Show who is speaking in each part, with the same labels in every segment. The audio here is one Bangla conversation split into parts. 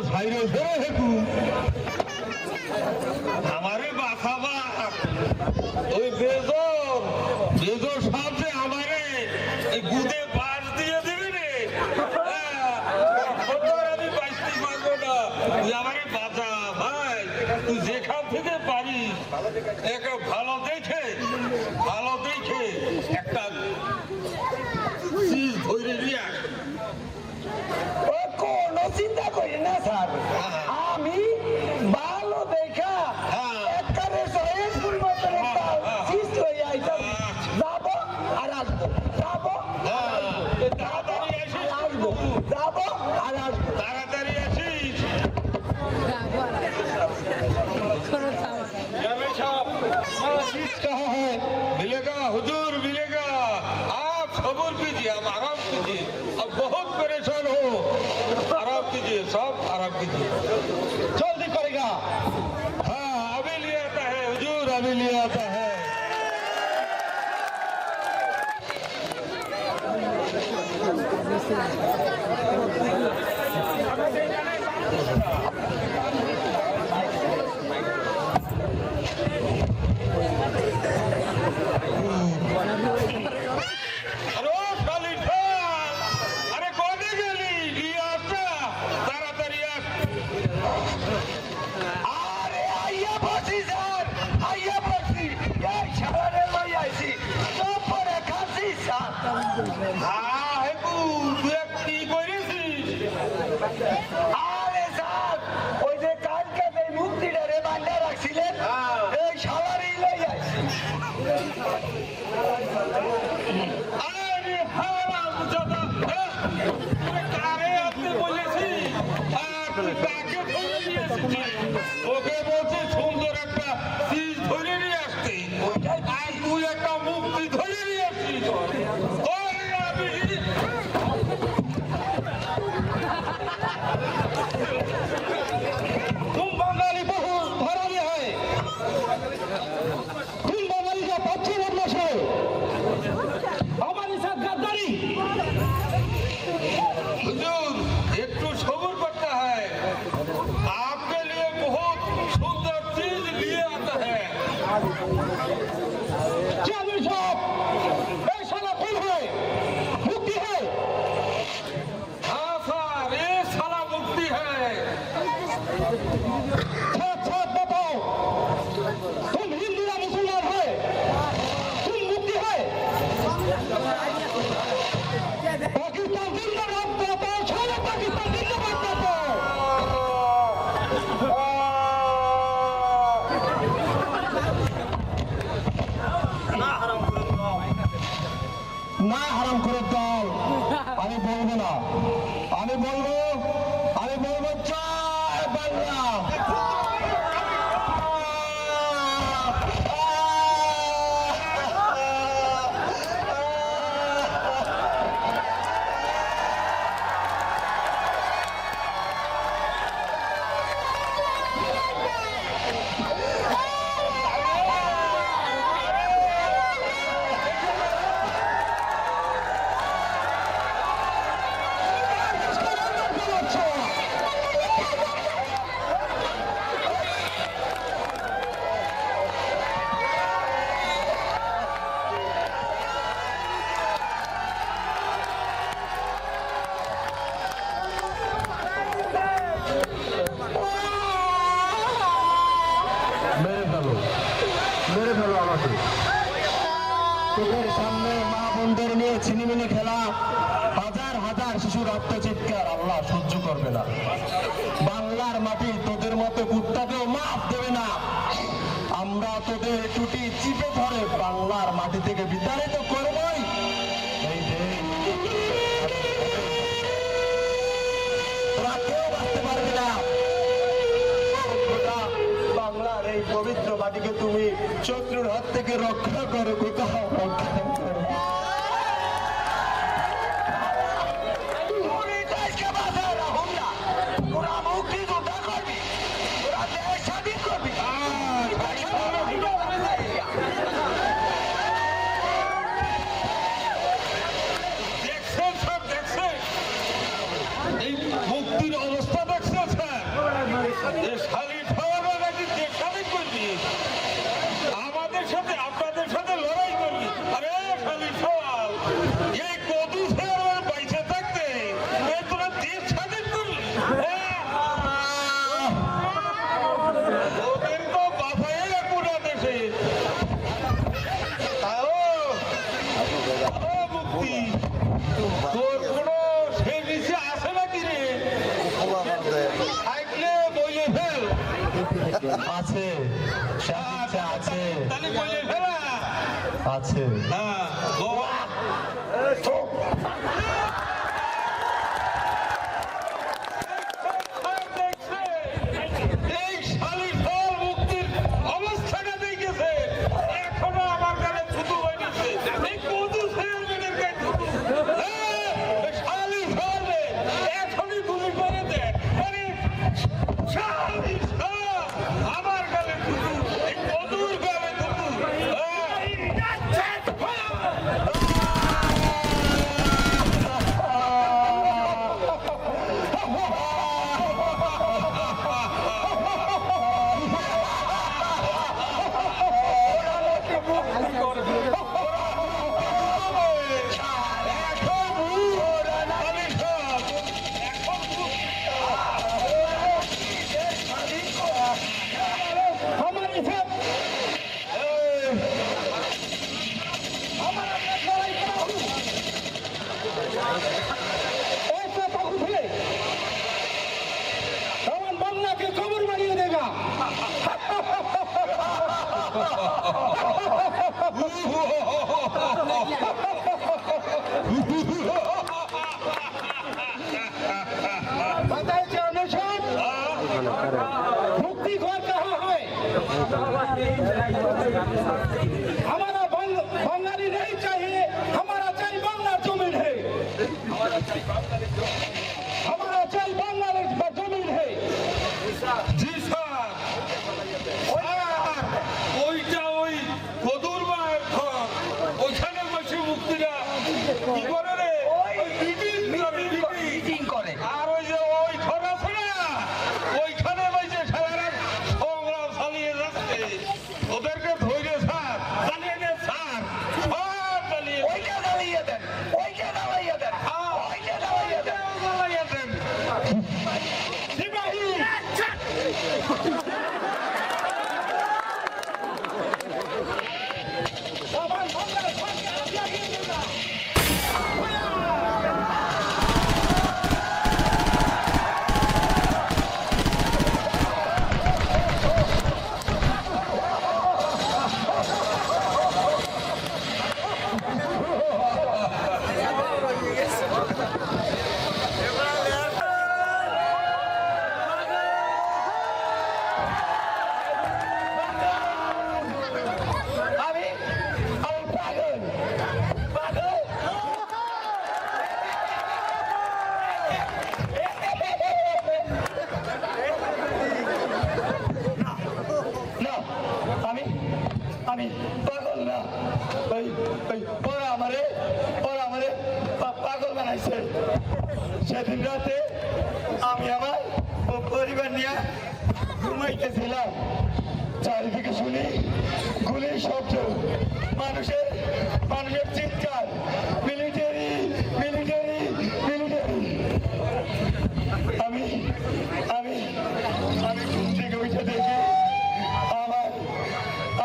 Speaker 1: সাইরে ফেরে হেকু আমারে বাঁচাবা ওই বেজর সামনে আমারে এই গুদে বাস দিয়ে দিবি রে আমি বাঁচতে পারবো না তুই আমারে বাঁচা ভাই তুই যেখান থেকে পারিস একটা ভালো দেখে একটা চিজ ধরে নিয়ে আস
Speaker 2: কোনো চিন্তা করি না স্যার আমি ভালো দেখা একবারে সহেজপুর মতন একটা চিজ লই আইতাম যাবো আর আসবো
Speaker 1: তাড়াতাড়ি আসিস चीज कहाँ है मिलेगा हुजूर मिलेगा आप सब्र कीजिए आप आराम कीजिए अब बहुत परेशान हो आराम कीजिए सब आराम कीजिए जल्दी करेगा हाँ अभी ले आता है हुजूर अभी ले आता है
Speaker 2: আরে স্যার ওই যে কালকে যে মুক্তিটারে বান্ধা রাখছিলেন এই সবারই লই আইছি
Speaker 1: আরে হারাম জাদা কারে আপনি বলেছি আর তুই কাকে ধরে নিয়ে এসেছিস ওকে বলছি সুন্দর একটা চিজ ধরে নিয়ে আসতে আর তুই একটা মুক্তি ধরে নিয়ে আসছিস तुम बंगाली बहुत धरावी है तुम बंगाली का पक्षी बदमाश हो हमारे साथ गद्दारी हुजूर एक तो सब्र करता है आपके लिए बहुत सुंदर चीज लिए आता है क्या मेरे साहब ऐसा ना कौन है मुक्ति है हाँ सर ये साला मुक्ति है साथ बताओ तुम हिंदू या मुसलमान है तुम मुक्ति है पाकिस्तान जिंदाबाद करता है सारा पाकिस्तान जिंदाबाद करता है ना हराम করে দাও আমি বলবো না আমি বলবো জয় বাংলা মেরে ফেলো আমাকে চোখের সামনে মা বোনদের নিয়ে ছিনিমিনি খেলা হাজার শিশুর আত্মচিৎকার আল্লাহ সহ্য করবে না বাংলার মাটি তোদের মতো কুত্তাকেও মাফ দেবে না আমরা তোদের টুটি চিপে ধরে বাংলার মাটি থেকে বিতাড়িত করবই এই তোরা কেউ বাঁচতে পারবে না বাংলার এই পবিত্র মাটিকে তুমি শত্রুর হাত থেকে রক্ষা করো কোথাও রক্ষা করো মুক্তির অবস্থা দেখছেন
Speaker 3: শালি খাওয়ানো নাকি দেশ স্বাধীন করবি, আমাদের সাথে আপনাদের সাথে লড়াই করবি। আরে শালি সওয়াল, এই কদু ছেড়ে পয়সা থাকতে এই তোরা দেশ স্বাধীন করবি? ওদের তো বাসায় পুরা দেশে মুক্তি, তোর কোনো সে নিচে আসে নাকি রে? থাকলে বইলে ফেল।
Speaker 1: আছে আছে
Speaker 3: তাহলে বইলে ফেলা
Speaker 1: আছে।
Speaker 3: হ্যাঁ বল। এই শালি ফল মুক্তির অবস্থাটা দেখেছে, এখনো আমার গালে থুতু হয়েছে। এই কদু চেয়ারম্যানের গায়ে থুতু। শালি ফল রে, এখনই গুলি করে দে। আরে শালি ফল, আমার গালে থুতু, এই কদুর গালে থুতু।
Speaker 2: हमारे साथ हमारा लड़ाई करा हूँ ऐसा बहुत है कौन बंगला के कब्र बनिए देगा बताए चौधरी साहब मुक्ति घर कहाँ है हमारा बंगाली नहीं चाहिए हमारा चाहिए बांग्ला जमीन है हमारा चाहिए बांग्ला जमीन है
Speaker 3: জি স্যার, ওইটা ওই কদুর মায়ের ঘর, ওইখানে বসে মুক্তিরা কি করে রে?
Speaker 2: মিটিং করে
Speaker 3: আর ওই যে ওই ঘর আছে না, ওইখানে বসে সারা সংগ্রাম চালিয়ে যাচ্ছে। ওদেরকে ধৈর্য স্যার, চালিয়ে নে স্যার, সব চালিয়ে নে।
Speaker 2: ওইটা দাঁড়িয়ে দেন ওইটা দাঁড়িয়ে দেন ওইটা দাঁড়িয়ে দেন
Speaker 3: চালিয়ে দেন।
Speaker 2: সিপাহী সবার বাংলার সরকার লাগিয়ে দেন আমি পাগল পাগল না আমি আমি পাগল না ওই ওই ওরা আমারে পাগল বানাইছে সেদিন রাতে আমি আমার পরিবার নিয়ে ঘুমাইতেছিলাম চারিদিকে শুনি গুলির শব্দ মানুষের চিৎকার মিলিটারি মিলিটারি মিলিটারি আমি আমি আমি ঘুম থেকে উঠে দেখি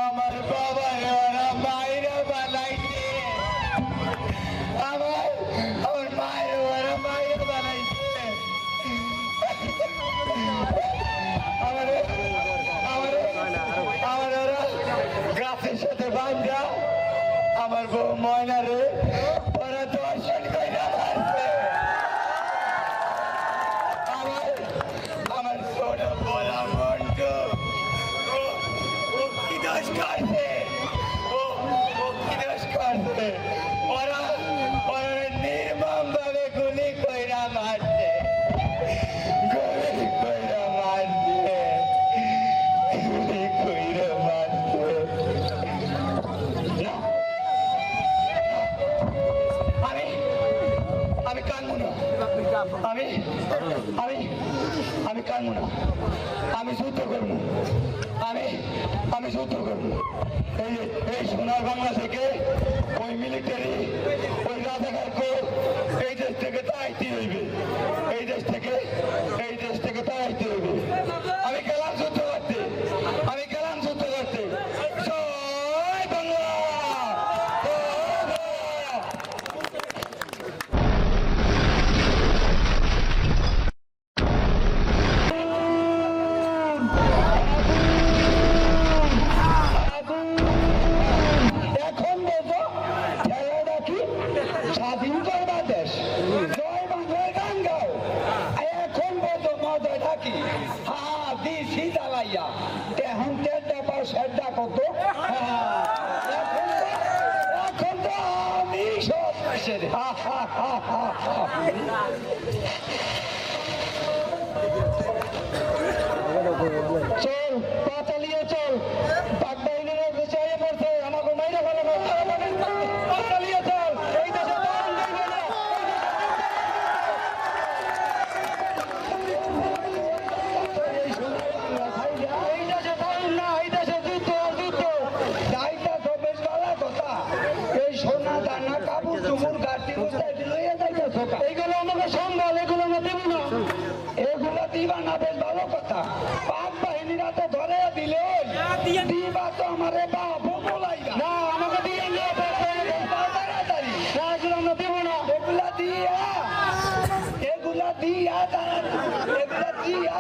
Speaker 2: আমার বাবা ওরা মায়েরা বানাইছে আমার মায়ের ওরা মায়েরা বানাইছে আমারে ওরা গাছের সাথে বান্ধা আমার বউ ময়না রে আমি আমি আমি কানবো না, আমি যুদ্ধ করবো, আমি যুদ্ধ করবো। এই সোনার বাংলা থেকে ওই মিলিটারি ওই রাজাকার এই দেশ থেকে তাইতে হইবে, এই দেশ থেকে তাইতে হইবে। আমি গেলাম যুদ্ধ করতে, আমি গেলাম যুদ্ধ করতে। জয় বাংলা, জয় বাংলা। এখন বোঝো খেলাটা কি, স্বাধীন করবার দেশ, জয় বাংলার গান গাও। এখন বোঝো মজাটা কি, হা দিছি জ্বালাইয়া এখন তেলটা পাও সেটা কত। এখন তো আমি সব শেষে। চল পা চালিয়ে চল, বাগদাইনের চাইয়ে পড়ছে আমাকে মাইরে ফেলে পা চালিয়ে চল। এই দেশে দাম দেবে না, এই দেশে দাম না, এই দেশে যুদ্ধ যুদ্ধ। দায়টা তো বেশ ভালো কথা, এই সোনা দানা কাপড় চুমুর গাড়ি বুঝতে লইয়া যাইতেছ, এইগুলো আমাকে সম্বল, এগুলো না দেব না, এগুলো দিবা না, বেশ ভালো কথা। পাক বাহিনীরা তো ধরে দিলে দিবা তো আমারে বাবু বলাইবা না, আমাকে দিয়ে তাড়াতাড়ি না, এগুলো আমরা দেবো না, এগুলা দিয়া এগুলা দিয়া এগুলা দিয়া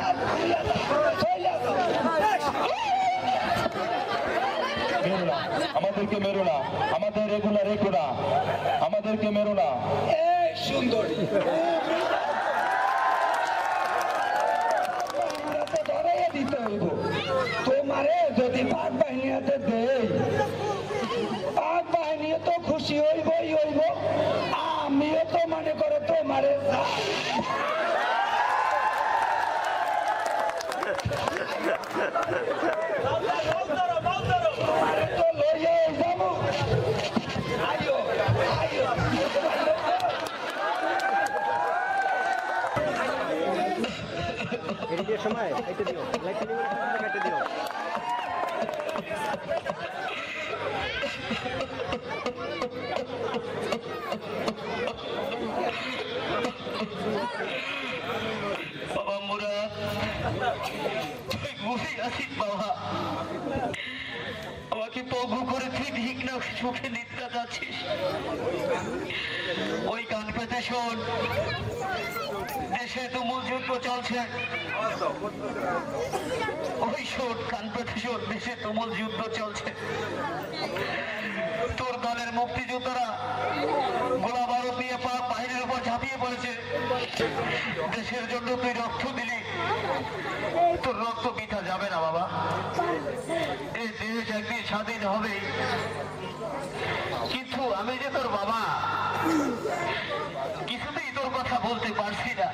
Speaker 1: মেরো না, আমাদেরকে মেরো না, আমাদের রেগুলার রেখো, আমাদেরকে মেরো না।
Speaker 2: এই সুন্দরী ধরাইয়া দিতে হইব তোমারে, যদি পাক বাহিনী হাতে দেই পাক বাহিনী তো খুশি হইবই হইব, আমিও তো মনে করে তোমারে তো লইয়া যাবো। আইও আইও
Speaker 4: এডিটের সময় এটা দিও, লাইটটা নিয়ে কেটে দিও।
Speaker 1: বাবা মোরা তুই মুখে আসিস বাবা, আমাকে পগু করে তুই ঠিক না চোখে নিত্যা যাচ্ছিস। ওই গান পেতে শোন, দেশে তুমুল যুদ্ধ চলছে, ওই শোন কান পেতে শোন, দেশে তুমুল যুদ্ধ চলছে। তোর দলের মুক্তিযোদ্ধারা গোলা বারুদ দিয়ে পাক বাহিনীর উপর ঝাঁপিয়ে পড়েছে। দেশের জন্য তুই রক্ত দিলি, তোর রক্ত বৃথা যাবে না বাবা। এই দেশ একদিন স্বাধীন হবে, কিন্তু আমি যে তোর বাবা কিছুতেই তোর কথা বলতে পারছি না।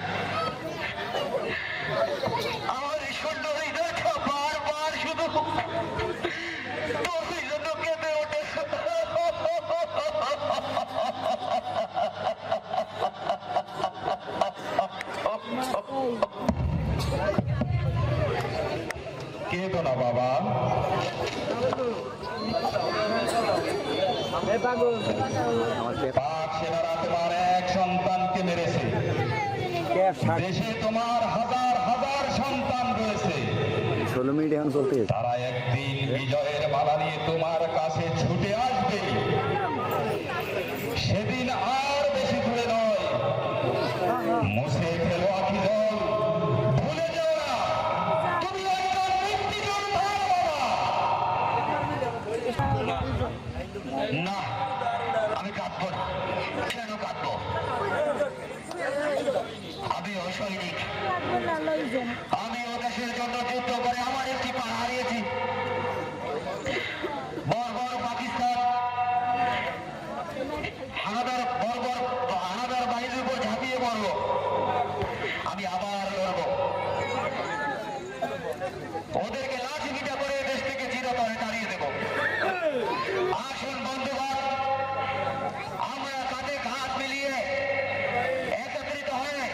Speaker 1: আমার এই সৈন্য হৃদয়টা বারবার শুধু তোর জন্য কেঁদে ওঠে। কেঁদো না বাবা, পাক সেনারা তোমার এক সন্তানকে মেরেছে, দেশে তোমার হাজার হাজার সন্তান রয়েছে।
Speaker 4: 16 মিনিট এখন চলতে
Speaker 1: তারা একদিন বিজয়ের মালা নিয়ে তোমার কাছে ছুটে আসবে, সেদিন আর বেশি দূরে নয়। মুছে ফেলো আখি জল, ভুলে যেও না তুমি একজন মুক্তিযোদ্ধা বাবা। না, আমি কাঁদবো না। কেন কাঁদবো? আমি অসৈনিক, আমি ও দেশের জন্য যুদ্ধ করে আমার একটি পা হারিয়েছি। বর্বর পাকিস্তান হানাদার বাহিনীর উপর ঝাঁপিয়ে পড়লো, আমি আবার লড়বো। ওদেরকে লাঠি পিটা করে দেশ থেকে চিরতরে তাড়িয়ে দেব। আসুন বন্ধুগণ, আমরা কাঁধে কাঁধ মিলিয়ে একত্রিত হয়ে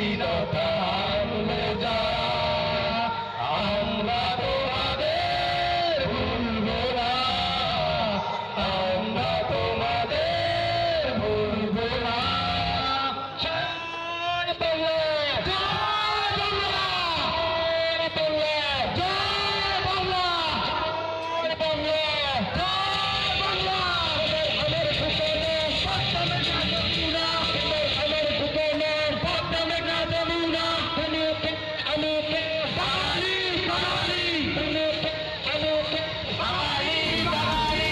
Speaker 1: স্বাধীনতা ভুলে যারা আমরা তোমাদের ভুলবো না, আমরা তোমাদের ভুলবো না। জয় বাংলা, জয় বাংলা, জয় বাংলা, জয় বাংলা, জয় বাংলা, জয় বাংলা। আমার সুতরাং পদ্মে না যমুনা, আমার সুতরাং পদ্মে না যমুনা, আমি বাঙালি, বাঙালি, আমি বাঙালি, বাঙালি।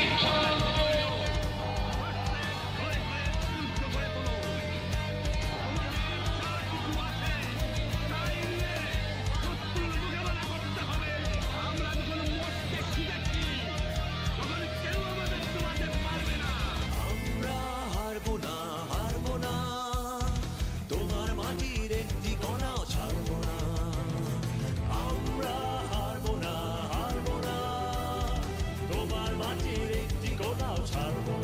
Speaker 5: আমরা হারবো না, হারবো না, তোমার মাটির একটি কণাও ছাড়বো না। আমরা হারবো না, হারবো না, তোমার মাটির একটি কণাও ছাড়বো না।